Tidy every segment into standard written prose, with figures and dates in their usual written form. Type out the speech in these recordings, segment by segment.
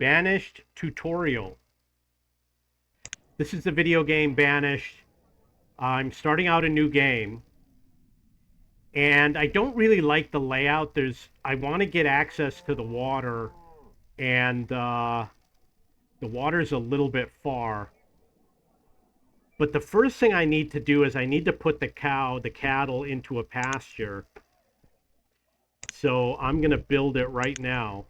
Banished tutorial. This is the video game Banished. I'm starting out a new game, and I don't really like the layout. I want to get access to the water, and the water's a little bit far. But the first thing I need to do is I need to put the cattle into a pasture. So I'm going to build it right now.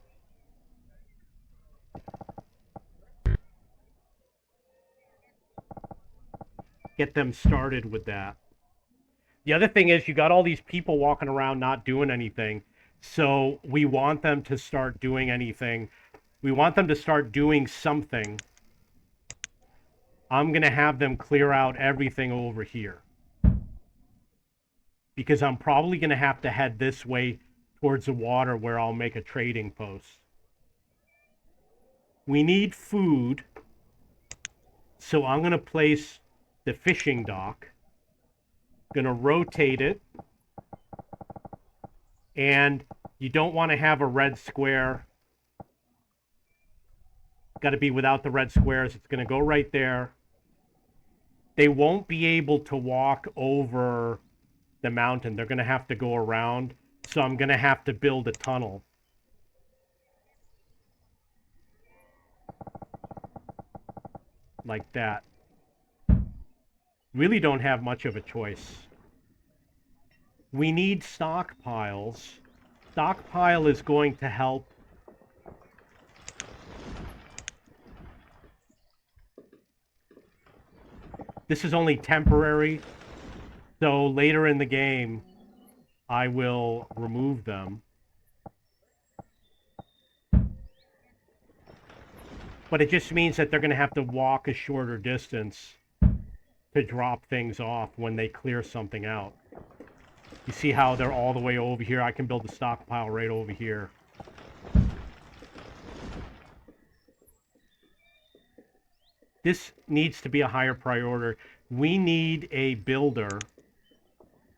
Get them started with that. The other thing is you got all these people walking around not doing anything. So we want them to start doing anything. We want them to start doing something. I'm going to have them clear out everything over here, because I'm probably going to have to head this way towards the water where I'll make a trading post. We need food, so I'm going to place the fishing dock. Going to rotate it, and you don't want to have a red square. Got to be without the red squares. It's going to go right there. They won't be able to walk over the mountain. They're going to have to go around. So I'm going to have to build a tunnel. Like that. Really don't have much of a choice. We need stockpiles. Stockpile is going to help. This is only temporary, so later in the game, I will remove them. But it just means that they're going to have to walk a shorter distance to drop things off when they clear something out. You see how they're all the way over here? I can build a stockpile right over here. This needs to be a higher priority. We need a builder.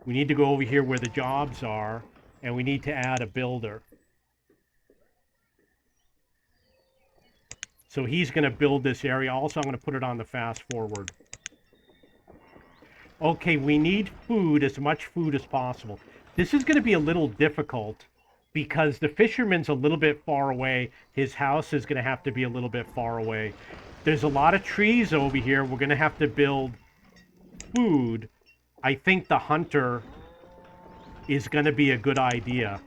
We need to go over here where the jobs are, and we need to add a builder. So he's going to build this area. Also, I'm going to put it on the fast forward. Okay, we need food, as much food as possible. This is going to be a little difficult because the fisherman's a little bit far away. His house is going to have to be a little bit far away. There's a lot of trees over here. We're going to have to build food. I think the hunter is going to be a good idea.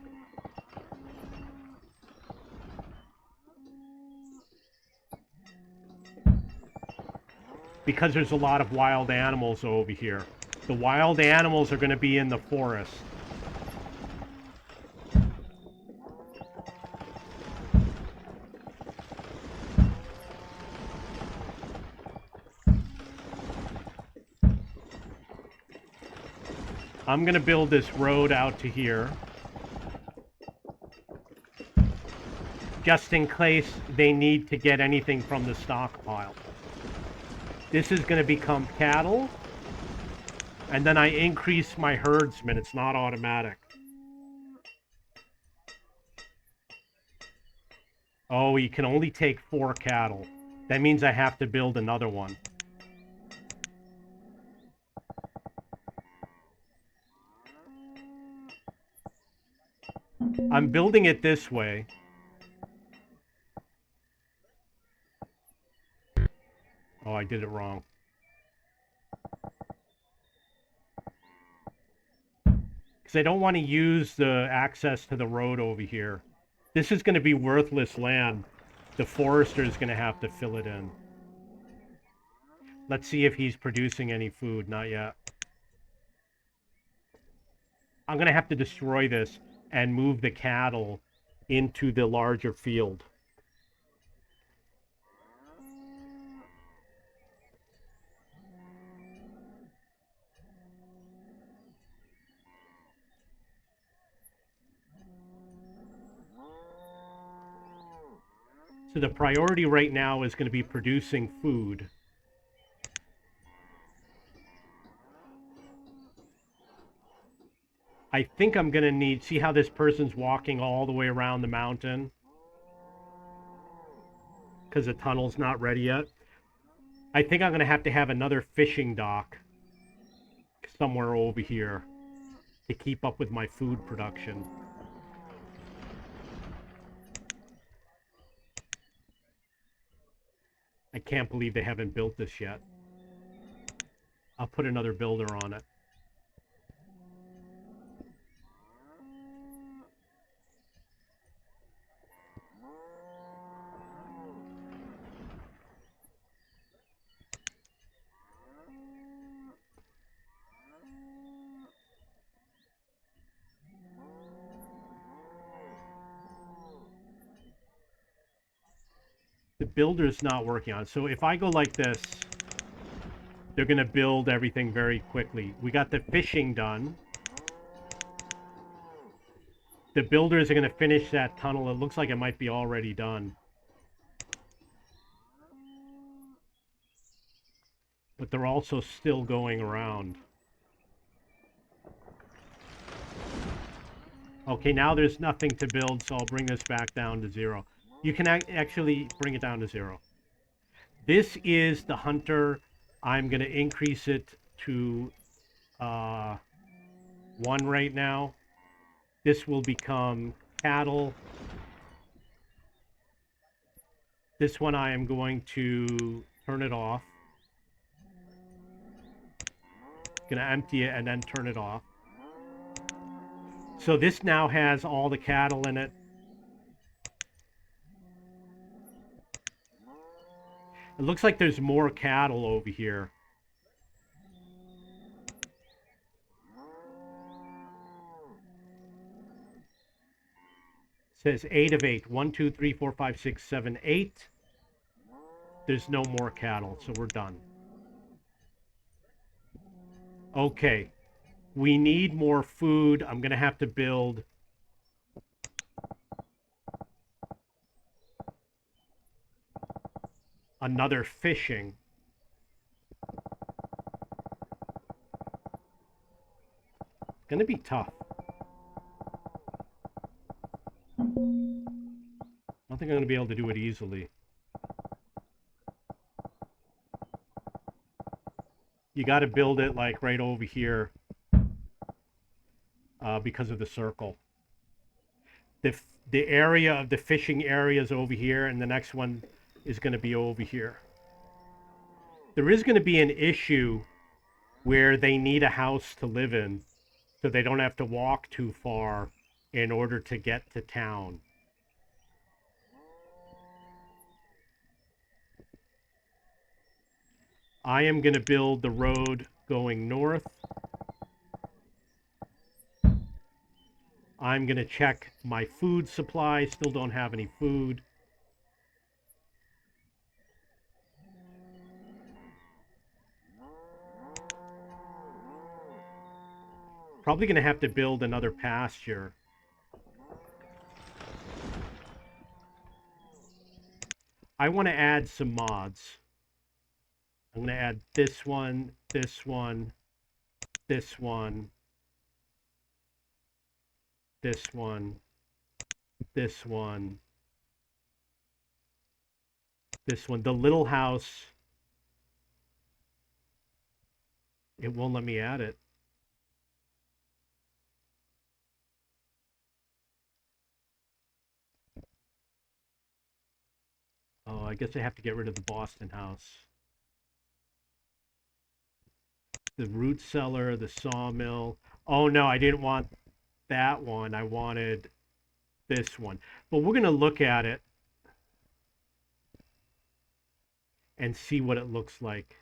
Because there's a lot of wild animals over here. The wild animals are going to be in the forest. I'm going to build this road out to here, just in case they need to get anything from the stockpile. This is going to become cattle, and then I increase my herdsman. It's not automatic. Oh, you can only take 4 cattle. That means I have to build another one. I'm building it this way. Oh, I did it wrong. Because I don't want to use the access to the road over here. This is going to be worthless land. The forester is going to have to fill it in. Let's see if he's producing any food. Not yet. I'm going to have to destroy this and move the cattle into the larger field. So the priority right now is going to be producing food. I think I'm going to need... See how this person's walking all the way around the mountain? because the tunnel's not ready yet. I think I'm going to have another fishing dock somewhere over here to keep up with my food production. I can't believe they haven't built this yet. I'll put another builder on it. The builder's not working on it. So if I go like this, they're going to build everything very quickly. We got the fishing done. The builders are going to finish that tunnel. It looks like it might be already done. But they're also still going around. Okay, now there's nothing to build, so I'll bring this back down to 0. You can actually bring it down to 0. This is the hunter. I'm going to increase it to 1 right now. This will become cattle. This one I am going to turn it off. Going to empty it and then turn it off. So this now has all the cattle in it. It looks like there's more cattle over here. It says 8 of 8. 1, 2, 3, 4, 5, 6, 7, 8. There's no more cattle, so we're done. Okay. We need more food. I'm going to have to build another fishing. It's going to be tough. I don't think I'm going to be able to do it easily. You got to build it like right over here because of the circle. The area of the fishing area is over here, and the next one is going to be over here. There is going to be an issue where they need a house to live in, so they don't have to walk too far in order to get to town. I am going to build the road going north. I'm going to check my food supply. Still don't have any food. Probably going to have to build another pasture. I want to add some mods. I'm going to add this one, this one, this one, this one, this one, this one. The little house, it won't let me add it. Oh, I guess I have to get rid of the Boston house. The root cellar, the sawmill. Oh no, I didn't want that one. I wanted this one. But we're going to look at it and see what it looks like.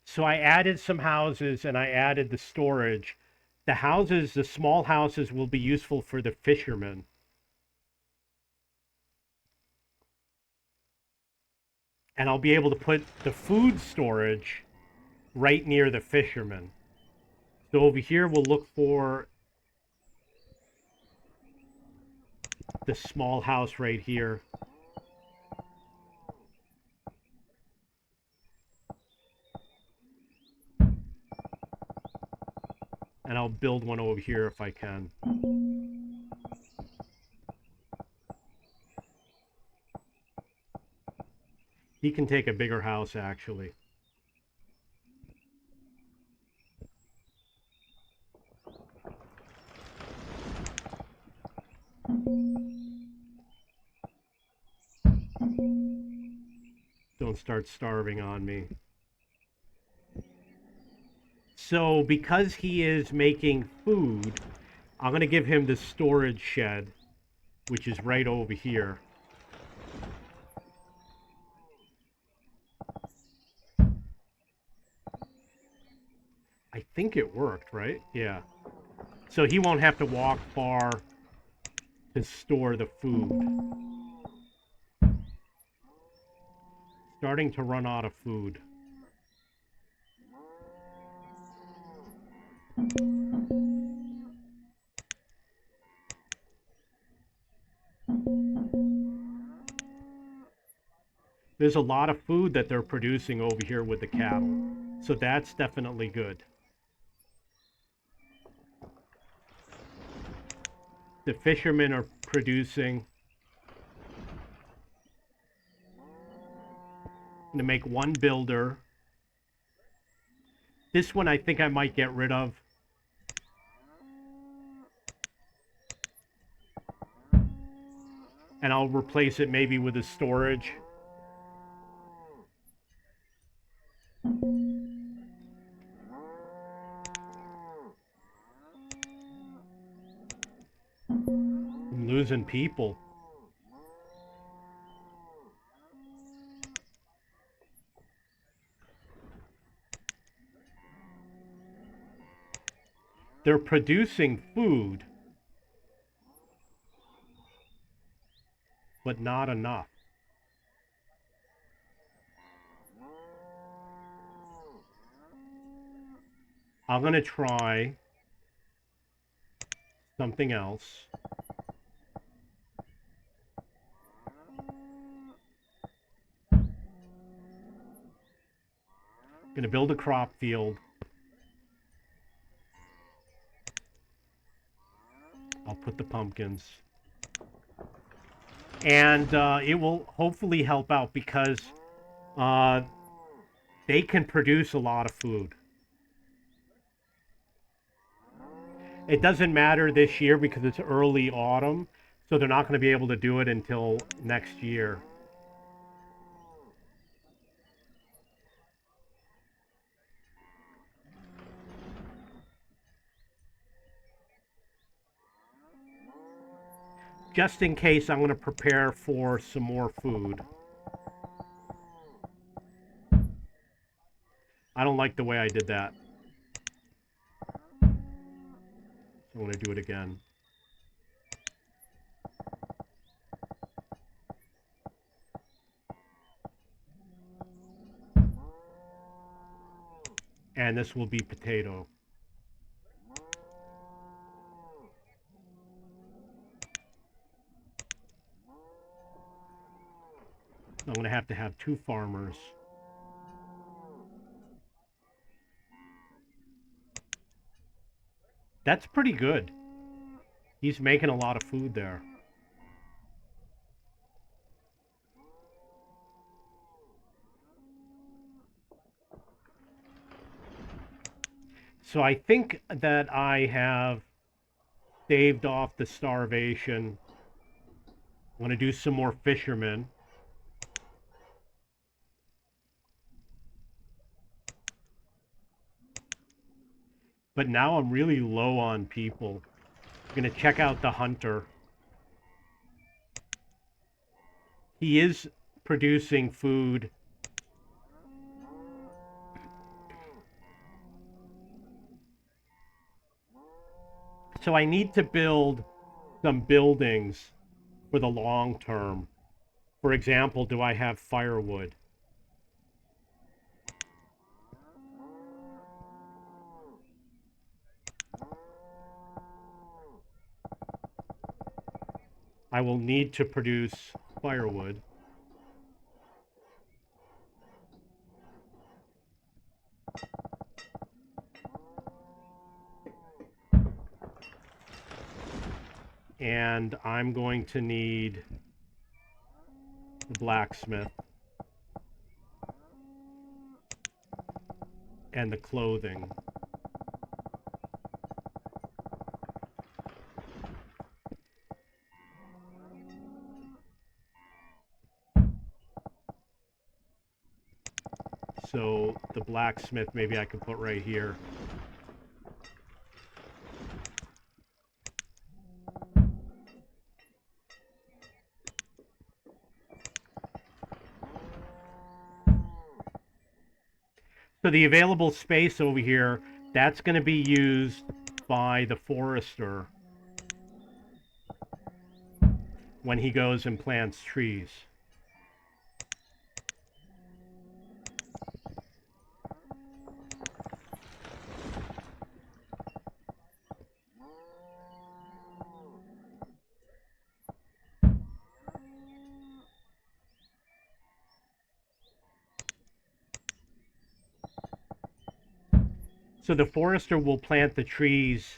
So I added some houses and I added the storage. The houses, the small houses, will be useful for the fishermen. And I'll be able to put the food storage right near the fishermen. So over here, we'll look for the small house right here. And I'll build one over here if I can. He can take a bigger house, actually. Don't start starving on me. So because he is making food, I'm going to give him the storage shed, which is right over here. I think it worked, right? Yeah. So he won't have to walk far to store the food. Starting to run out of food. There's a lot of food that they're producing over here with the cattle. So that's definitely good. The fishermen are producing. I'm going to make one builder. This one I think I might get rid of. And I'll replace it maybe with a storage. I'm losing people. They're producing food, but not enough. I'm going to try something else. I'm going to build a crop field. I'll put the pumpkins. And it will hopefully help out because they can produce a lot of food. It doesn't matter this year because it's early autumn, so they're not going to be able to do it until next year. Just in case, I'm going to prepare for some more food. I don't like the way I did that. So I'm going to do it again. And this will be potato. I'm going to have 2 farmers. That's pretty good. He's making a lot of food there. So I think that I have staved off the starvation. I'm going to do some more fishermen. But now I'm really low on people. I'm going to check out the hunter. He is producing food. So I need to build some buildings for the long term. For example, do I have firewood? I will need to produce firewood. And I'm going to need the blacksmith. and the clothing. So the blacksmith, maybe I can put right here. So the available space over here, that's going to be used by the forester when he goes and plants trees. So the forester will plant the trees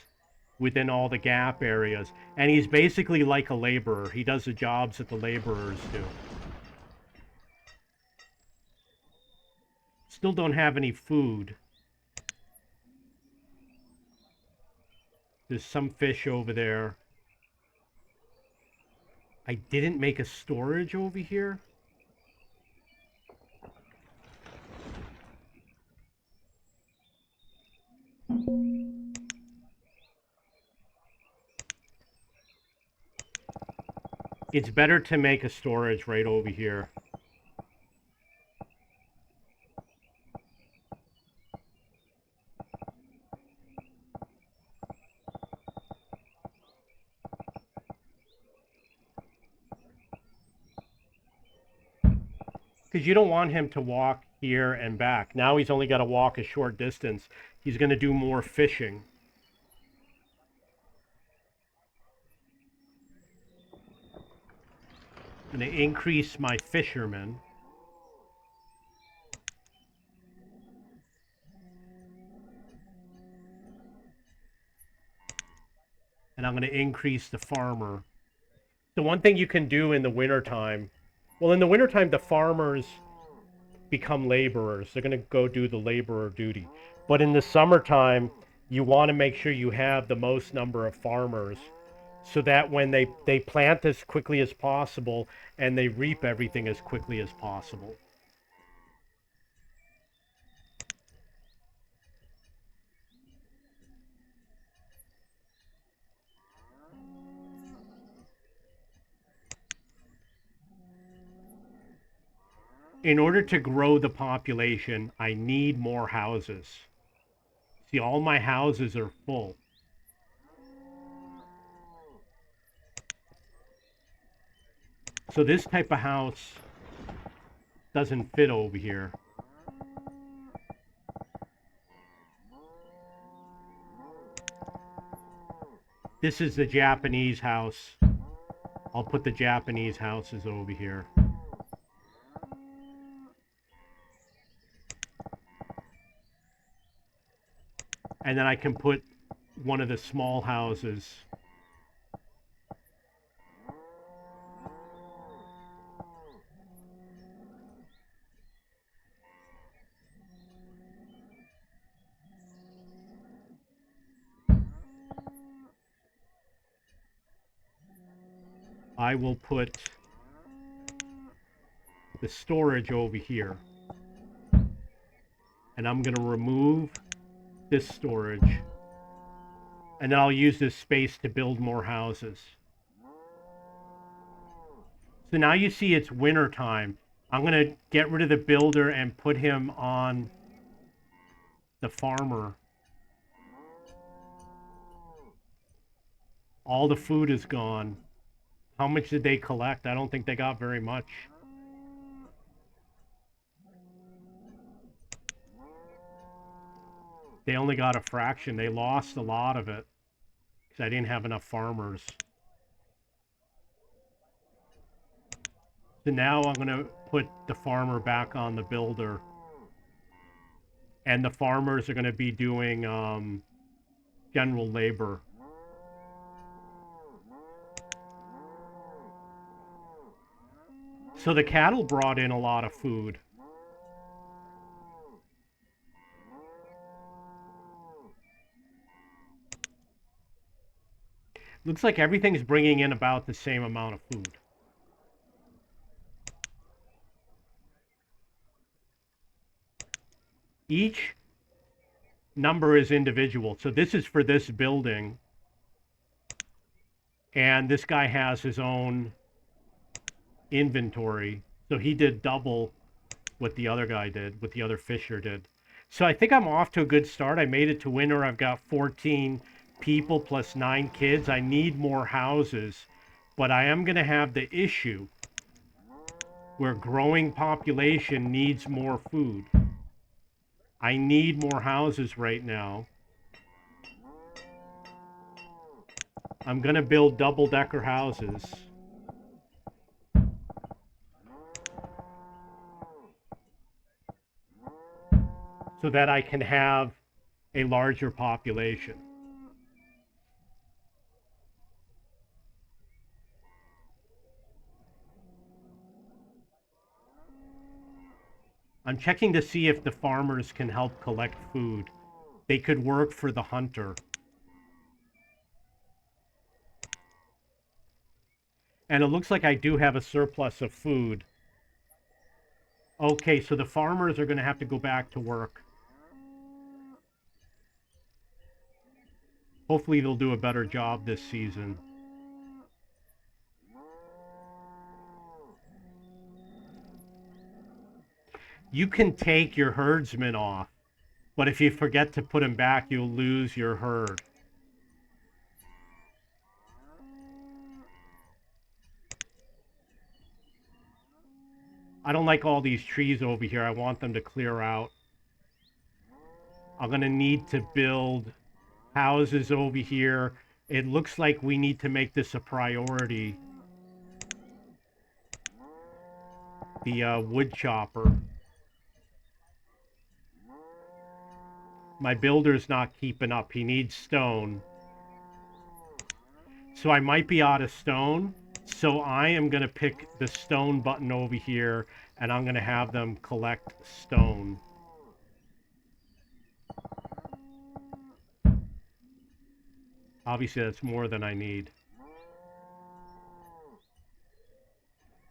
within all the gap areas. And he's basically like a laborer. He does the jobs that the laborers do. Still don't have any food. There's some fish over there. I didn't make a storage over here. It's better to make a storage right over here. Because you don't want him to walk here and back. Now he's only got to walk a short distance. He's going to do more fishing. I'm going to increase my fishermen. And I'm going to increase the farmer. The one thing you can do in the wintertime, well, in the wintertime, the farmers become laborers. They're going to go do the laborer duty. But in the summertime, you want to make sure you have the most number of farmers so that when they plant as quickly as possible and they reap everything as quickly as possible. In order to grow the population, I need more houses. See, all my houses are full. So this type of house doesn't fit over here. This is the Japanese house. I'll put the Japanese houses over here. And then I can put one of the small houses. I will put the storage over here. And I'm going to remove this storage. And then I'll use this space to build more houses. So now you see it's winter time. I'm going to get rid of the builder and put him on the farmer. All the food is gone. How much did they collect? I don't think they got very much. They only got a fraction. They lost a lot of it because I didn't have enough farmers. So now I'm going to put the farmer back on the builder. And the farmers are going to be doing general labor. So the cattle brought in a lot of food. Looks like everything's bringing in about the same amount of food. Each number is individual. So this is for this building. And this guy has his own inventory. So he did double what the other guy did, what the other fisher did. So I think I'm off to a good start. I made it to winter. I've got 14 people plus 9 kids. I need more houses, but I am going to have the issue where growing population needs more food. I need more houses right now. I'm going to build double-decker houses. So that I can have a larger population. I'm checking to see if the farmers can help collect food. They could work for the hunter. And it looks like I do have a surplus of food. Okay, so the farmers are going to have to go back to work. Hopefully they'll do a better job this season. You can take your herdsmen off, but if you forget to put them back, you'll lose your herd. I don't like all these trees over here. I want them to clear out. I'm going to need to build houses over here. It looks like we need to make this a priority. The wood chopper. My builder's not keeping up. He needs stone. So I might be out of stone. So I am going to pick the stone button over here, and I'm going to have them collect stone. Obviously, that's more than I need.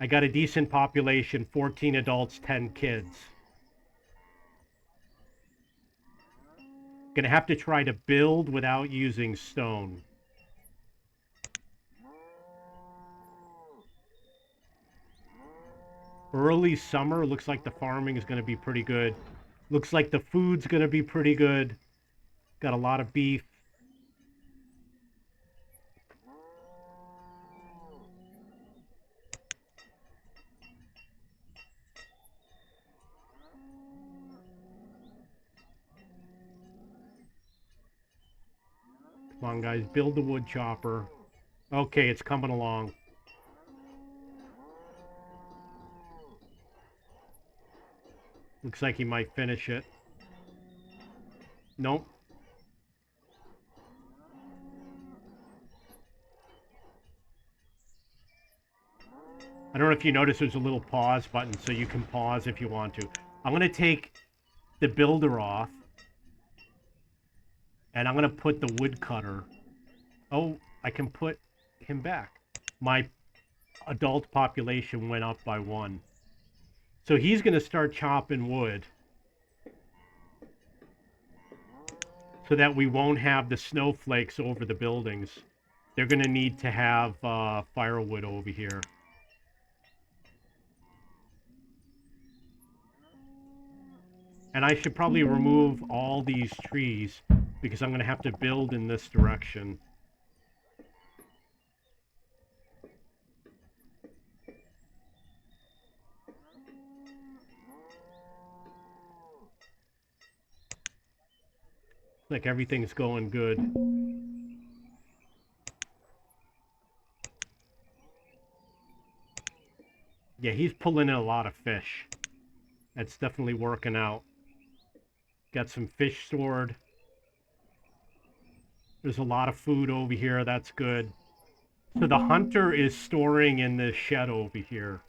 I got a decent population, 14 adults, 10 kids. Gonna have to try to build without using stone. Early summer, looks like the farming is gonna be pretty good. Looks like the food's gonna be pretty good. Got a lot of beef. Come on, guys, build the wood chopper. Okay, it's coming along. Looks like he might finish it. Nope. I don't know if you notice there's a little pause button, so you can pause if you want to. I'm going to take the builder off, and I'm going to put the woodcutter. Oh, I can put him back. My adult population went up by 1. So he's going to start chopping wood so that we won't have the snowflakes over the buildings. They're going to need to have firewood over here. And I should probably remove all these trees because I'm going to have to build in this direction. Like everything's going good. Yeah, he's pulling in a lot of fish. That's definitely working out. Got some fish stored. There's a lot of food over here. That's good. So the hunter is storing in this shed over here.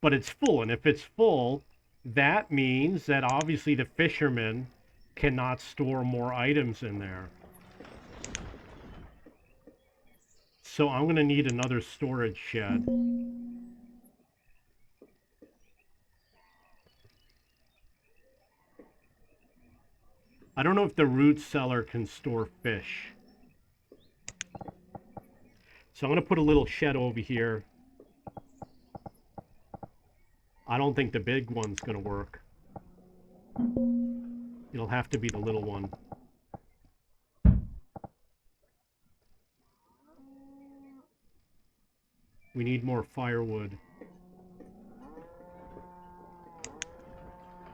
But it's full. And if it's full, that means that obviously the fishermen cannot store more items in there. So I'm going to need another storage shed. I don't know if the root cellar can store fish. So I'm going to put a little shed over here. I don't think the big one's going to work. It'll have to be the little one. We need more firewood.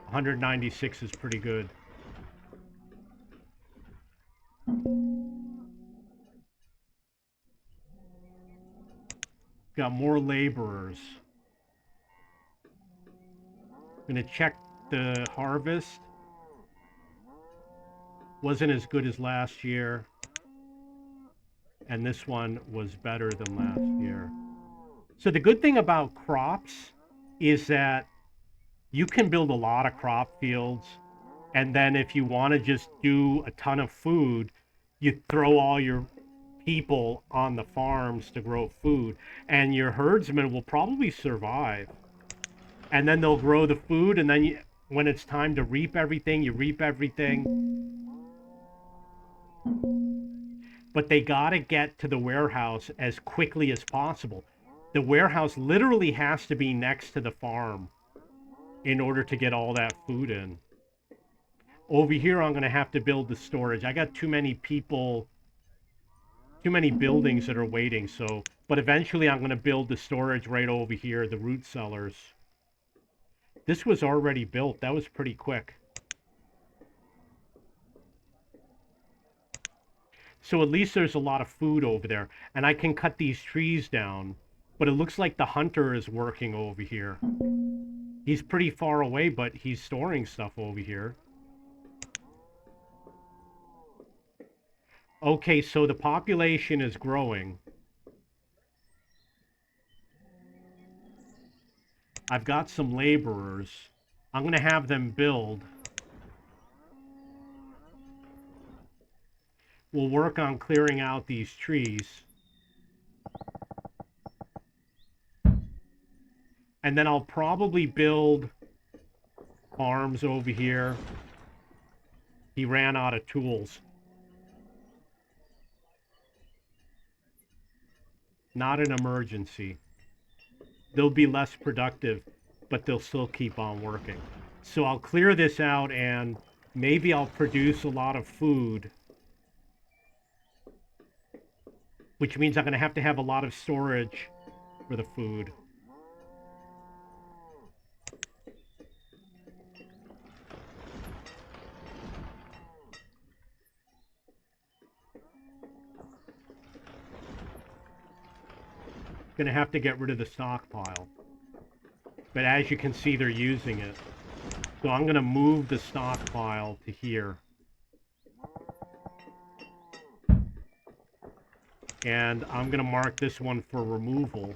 196 is pretty good. Got more laborers. I'm gonna check the harvest. Wasn't as good as last year. And this one was better than last year. So the good thing about crops is that you can build a lot of crop fields. And then if you want to just do a ton of food, you throw all your people on the farms to grow food. And your herdsmen will probably survive. And then they'll grow the food. And then when it's time to reap everything, you reap everything. But they got to get to the warehouse as quickly as possible. The warehouse literally has to be next to the farm in order to get all that food in. Over here, I'm going to have to build the storage. I got too many people, too many buildings that are waiting. So, but eventually I'm going to build the storage right over here, the root cellars. This was already built. That was pretty quick. So at least there's a lot of food over there. And I can cut these trees down. But it looks like the hunter is working over here. He's pretty far away, but he's storing stuff over here. Okay, so the population is growing. I've got some laborers. I'm going to have them build. We'll work on clearing out these trees. And then I'll probably build farms over here. He ran out of tools. Not an emergency. They'll be less productive, but they'll still keep on working. So I'll clear this out and maybe I'll produce a lot of food. Which means I'm going to have a lot of storage for the food. Going to have to get rid of the stockpile. But as you can see, they're using it. So I'm going to move the stockpile to here. And I'm going to mark this one for removal.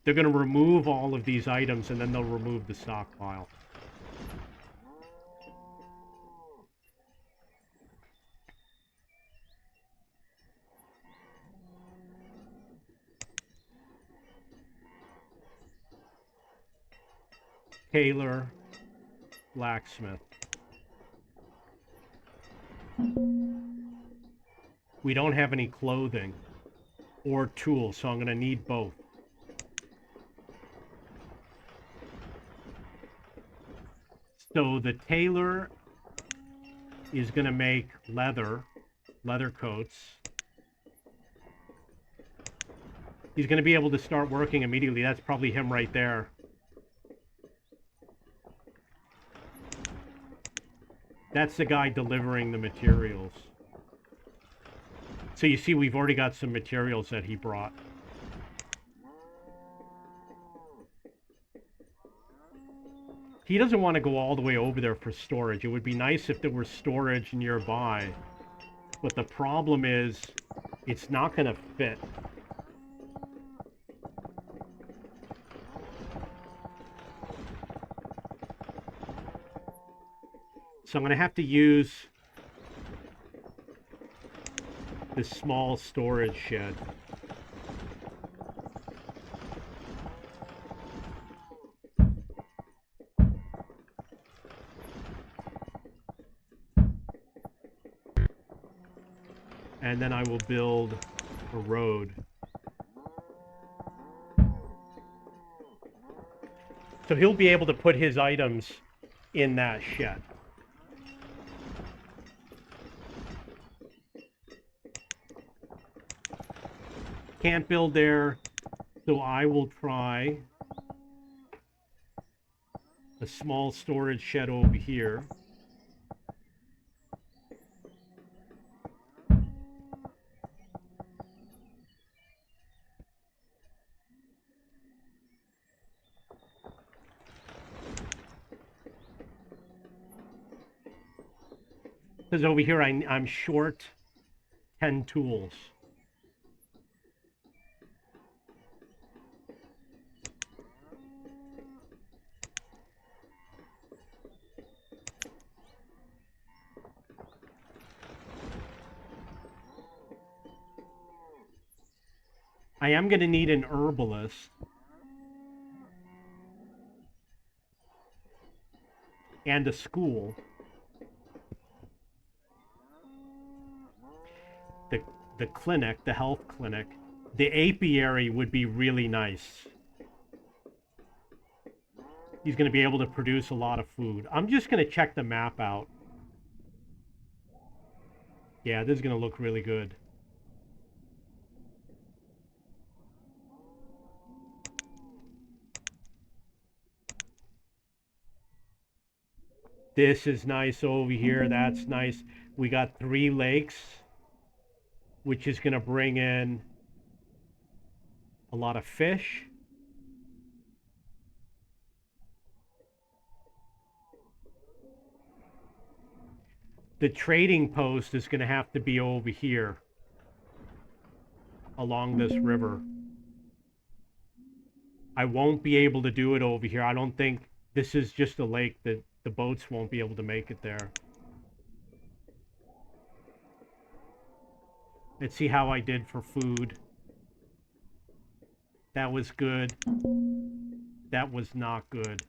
They're going to remove all of these items and then they'll remove the stockpile. Tailor, blacksmith. We don't have any clothing or tools, so I'm going to need both. So the tailor is going to make leather coats. He's going to be able to start working immediately. That's probably him right there. That's the guy delivering the materials. So you see, we've already got some materials that he brought. He doesn't want to go all the way over there for storage. It would be nice if there were storage nearby. But the problem is, it's not going to fit. So I'm going to have to use this small storage shed. And then I will build a road. So he'll be able to put his items in that shed. Can't build there, so I will try a small storage shed over here. Because over here I'm short 10 tools. I am going to need an herbalist. And a school. The clinic, the health clinic. The apiary would be really nice. He's going to be able to produce a lot of food. I'm just going to check the map out. Yeah, this is going to look really good. This is nice over here. That's nice. We got 3 lakes, which is going to bring in a lot of fish. The trading post is going to have to be over here along this river. I won't be able to do it over here. I don't think this is just a lake that the boats won't be able to make it there. Let's see how I did for food. That was good. That was not good.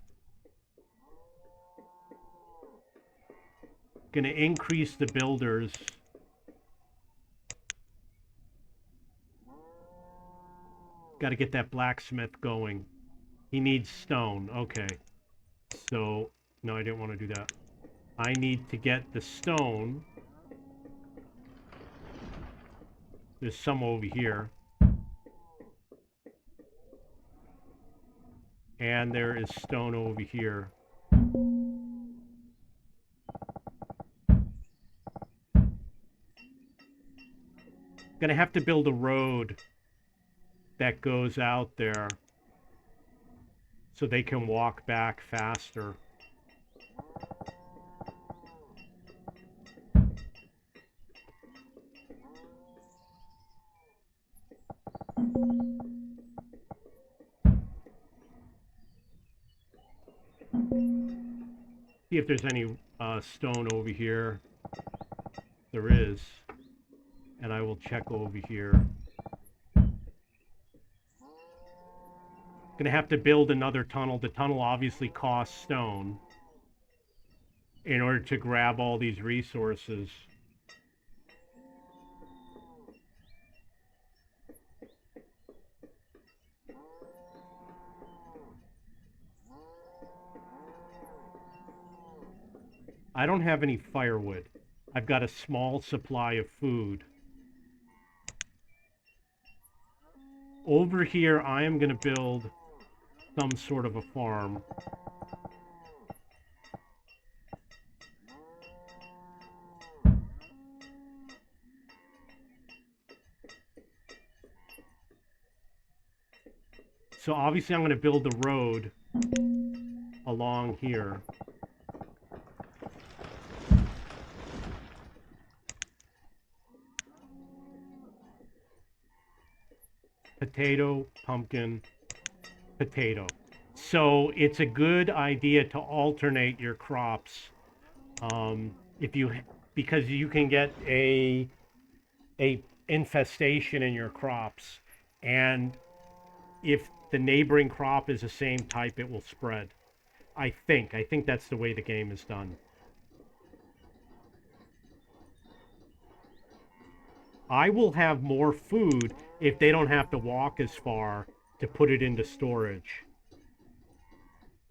Gonna increase the builders. Got to get that blacksmith going. He needs stone. Okay. So, no, I didn't want to do that. I need to get the stone. There's some over here. And there is stone over here. Gonna have to build a road that goes out there so they can walk back faster. See if there's any stone over here. There is. And I will check over here. Gonna have to build another tunnel. The tunnel obviously costs stone in order to grab all these resources. I don't have any firewood. I've got a small supply of food. Over here, I am going to build some sort of a farm. So obviously I'm going to build the road along here. Potato, pumpkin, potato. So it's a good idea to alternate your crops If you because you can get a infestation in your crops, and if the neighboring crop is the same type, it will spread. I think that's the way the game is done. I will have more food if they don't have to walk as far to put it into storage.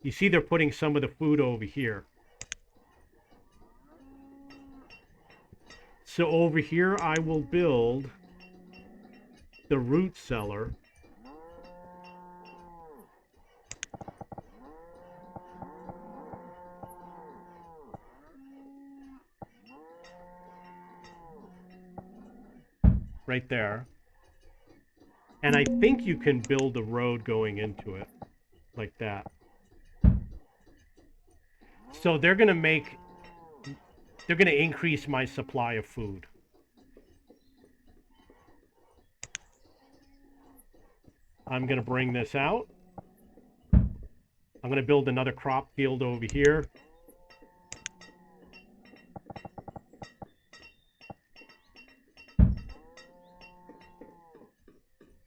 You see they're putting some of the food over here. So over here I will build the root cellar. Right there. And I think you can build a road going into it like that. So they're going to increase my supply of food. I'm going to bring this out. I'm going to build another crop field over here.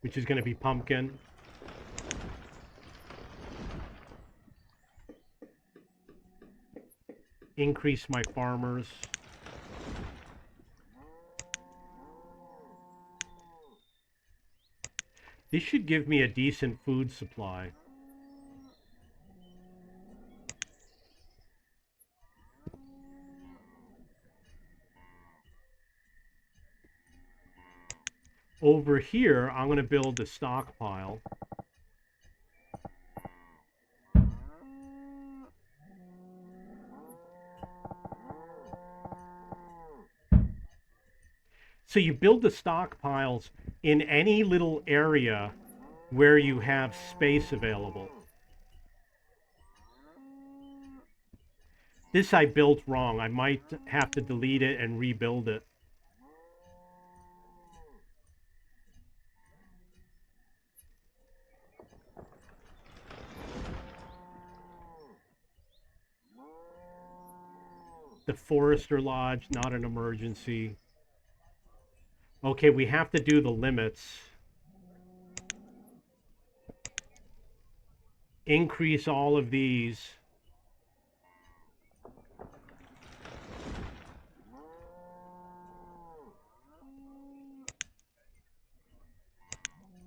Which is going to be pumpkin. Increase my farmers. This should give me a decent food supply. Over here, I'm going to build a stockpile. So you build the stockpiles in any little area where you have space available. This I built wrong. I might have to delete it and rebuild it. The Forester Lodge, not an emergency. Okay, we have to do the limits. Increase all of these.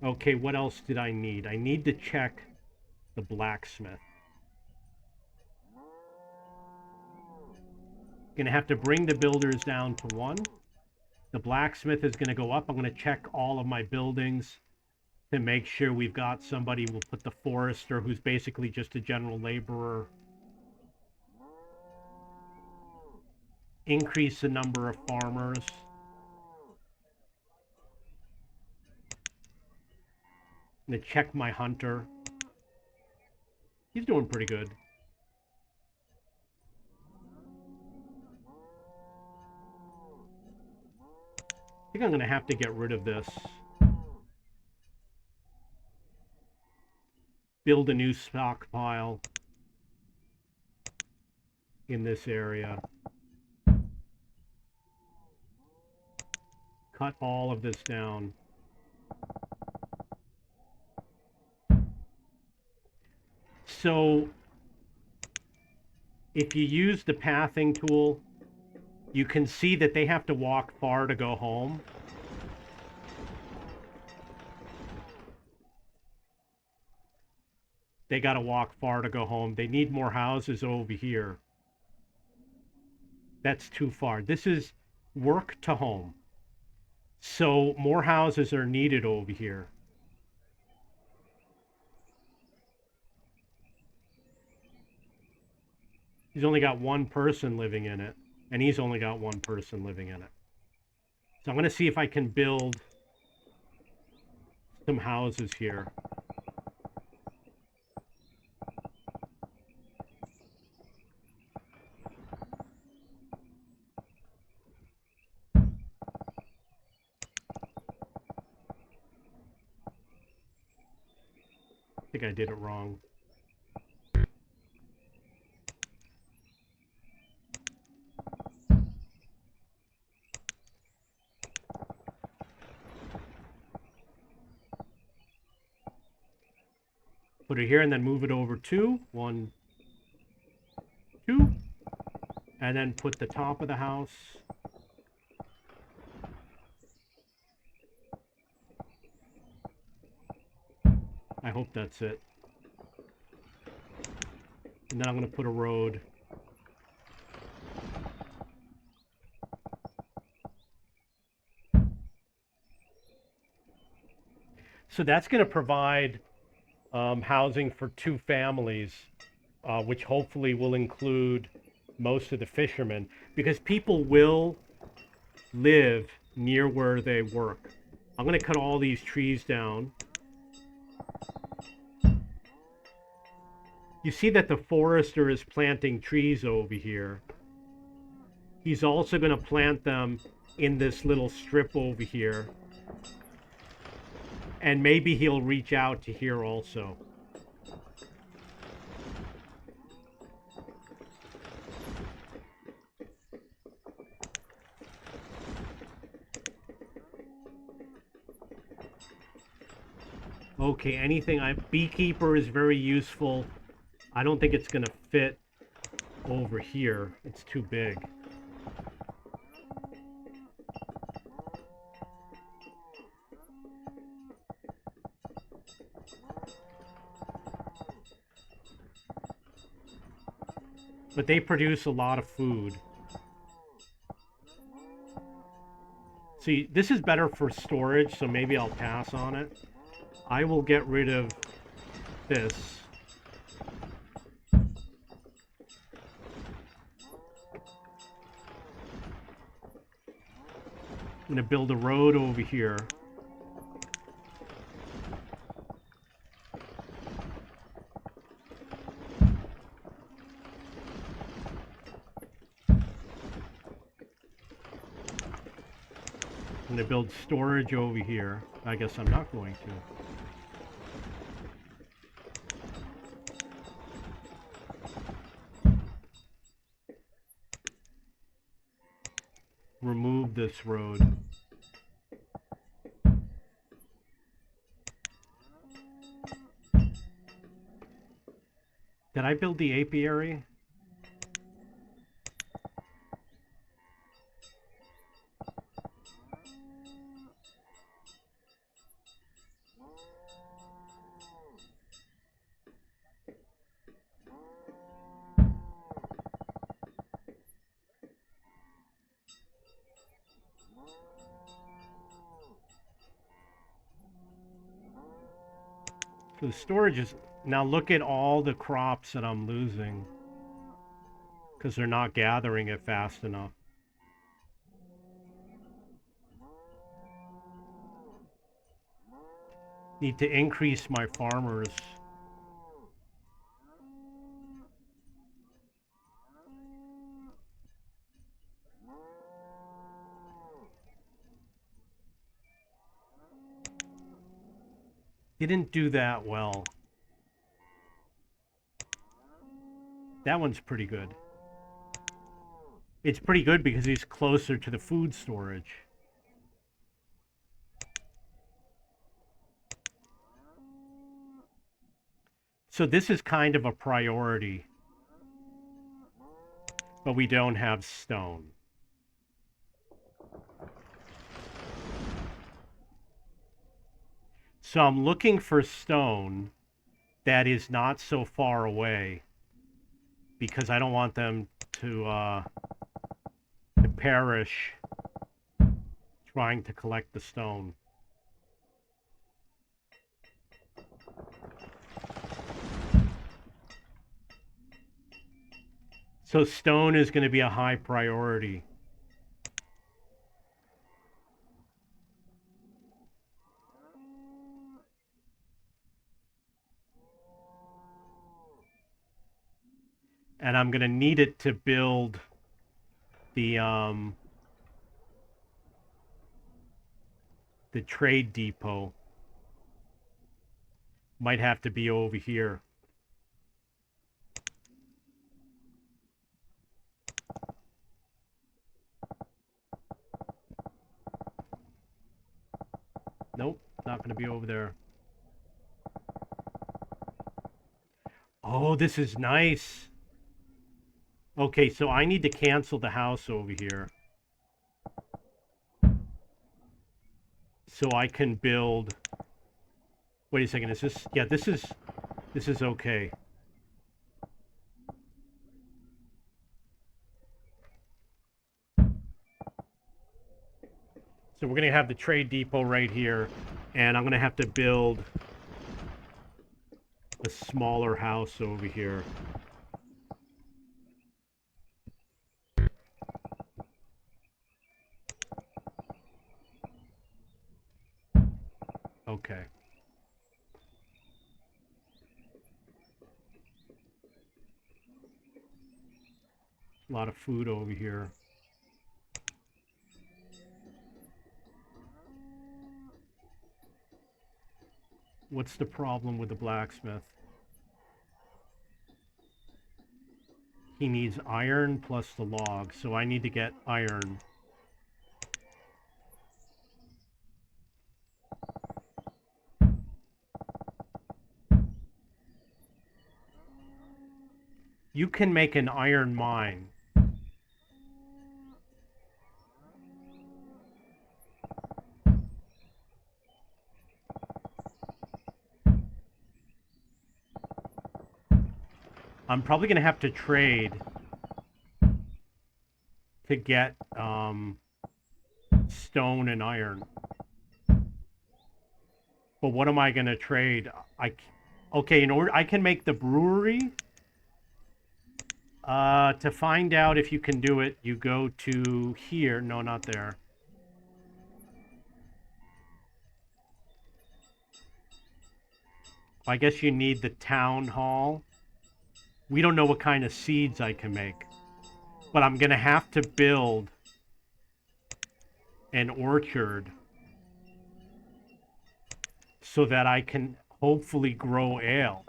Okay, what else did I need? I need to check the blacksmith. Gonna have to bring the builders down to 1. The blacksmith is gonna go up. I'm gonna check all of my buildings to make sure we've got somebody. We'll put the forester, who's basically just a general laborer. Increase the number of farmers. I'm gonna check my hunter. He's doing pretty good. I think I'm gonna have to get rid of this. Build a new stockpile in this area. Cut all of this down. So if you use the pathing tool, you can see that they have to walk far to go home. They got to walk far to go home. They need more houses over here. That's too far. This is work to home. So more houses are needed over here. He's only got one person living in it, and he's only got one person living in it. So I'm going to see if I can build some houses here. I think I did it wrong. Put it here and then move it over 2. 1, 2. And then put the top of the house. I hope that's it. And then I'm going to put a road. So that's going to provide housing for 2 families, which hopefully will include most of the fishermen, because people will live near where they work. I'm going to cut all these trees down. You see that the forester is planting trees over here. He's also going to plant them in this little strip over here. And maybe he'll reach out to here also. Okay, beekeeper is very useful. I don't think it's going to fit over here. It's too big. But they produce a lot of food. See, this is better for storage, so maybe I'll pass on it. I will get rid of this. I'm going to build a road over here. I'm going to build storage over here. I guess I'm not going to. Remove this road. Did I build the apiary? So the storage is... Now look at all the crops that I'm losing. Because they're not gathering it fast enough. Need to increase my farmers. Didn't do that well. That one's pretty good. It's pretty good because he's closer to the food storage. So this is kind of a priority. But we don't have stone. So I'm looking for stone that is not so far away, because I don't want them to perish trying to collect the stone. So stone is going to be a high priority. And I'm going to need it to build the trade depot. Might have to be over here. Nope, not going to be over there. Oh, this is nice. Okay, so I need to cancel the house over here. So I can build... Wait a second, is this... Yeah, this is okay. So we're going to have the trade depot right here, and I'm going to have to build a smaller house over here. Okay. A lot of food over here. What's the problem with the blacksmith? He needs iron plus the log, so I need to get iron. You can make an iron mine. I'm probably going to have to trade to get stone and iron. But what am I going to trade? Okay, in order I can make the brewery. To find out if you can do it, you go to here. No, not there. I guess you need the town hall. We don't know what kind of seeds I can make. But I'm going to have to build an orchard so that I can hopefully grow ale.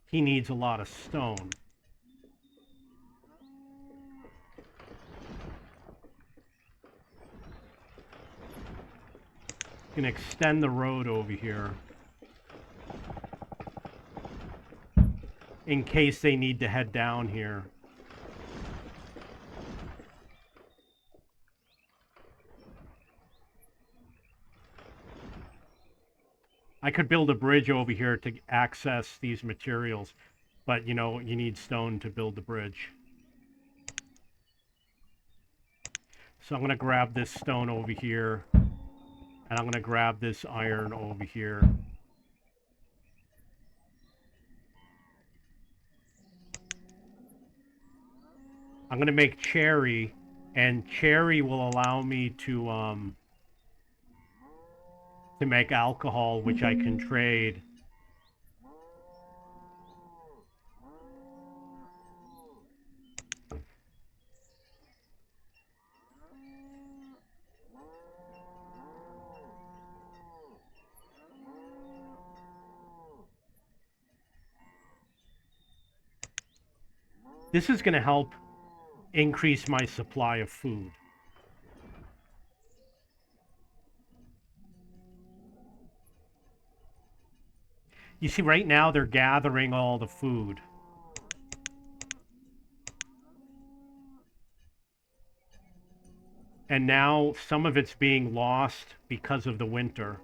He needs a lot of stone. Can extend the road over here in case they need to head down here. I could build a bridge over here to access these materials, but you know, you need stone to build the bridge. So I'm going to grab this stone over here, and I'm going to grab this iron over here. I'm going to make cherry, and cherry will allow me to make alcohol, which I can trade. This is going to help increase my supply of food. You see, right now they're gathering all the food. And now some of it's being lost because of the winter,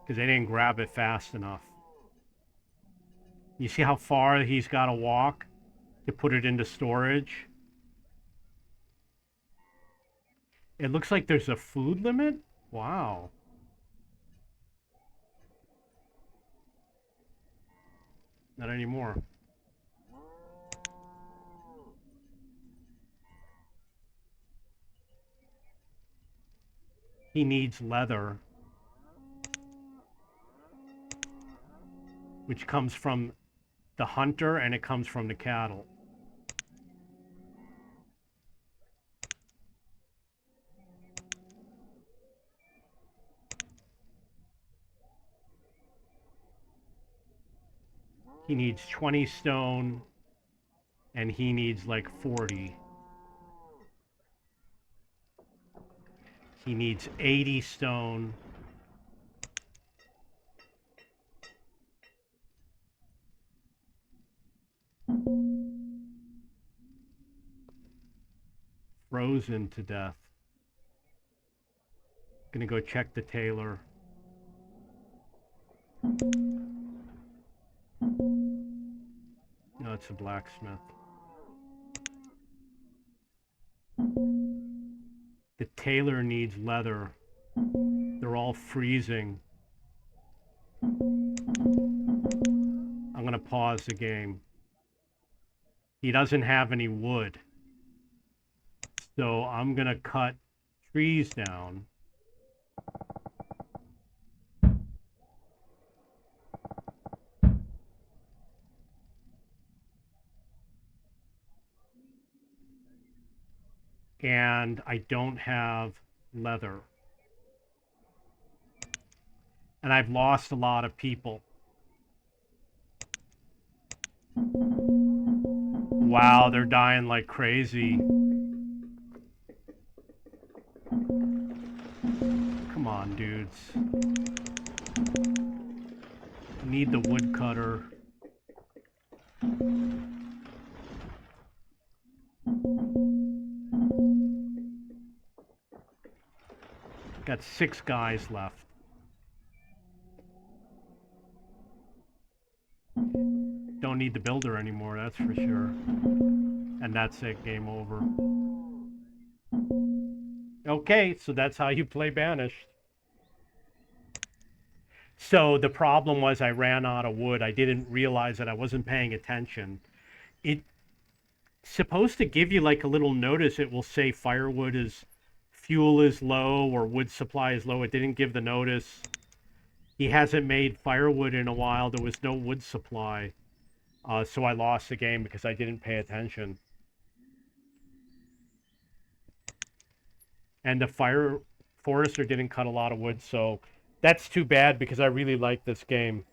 because they didn't grab it fast enough. You see how far he's got to walk to put it into storage? It looks like there's a food limit? Wow. Not anymore. He needs leather, which comes from the hunter and it comes from the cattle. He needs 20 stone, and he needs like 40. He needs 80 stone. Frozen to death. Gonna go check the tailor. No, it's a blacksmith. The tailor needs leather. They're all freezing. I'm gonna pause the game. He doesn't have any wood. So I'm gonna cut trees down. And I don't have leather. And I've lost a lot of people. Wow, they're dying like crazy. Come on, dudes. I need the woodcutter. Got 6 guys left. Don't need the builder anymore, that's for sure. And that's it, game over. Okay, so that's how you play Banished. So the problem was I ran out of wood. I didn't realize that I wasn't paying attention. It's supposed to give you like a little notice. It will say firewood is, fuel is low or wood supply is low. It didn't give the notice. He hasn't made firewood in a while. There was no wood supply. So I lost the game because I didn't pay attention. And the forester didn't cut a lot of wood, so that's too bad because I really like this game.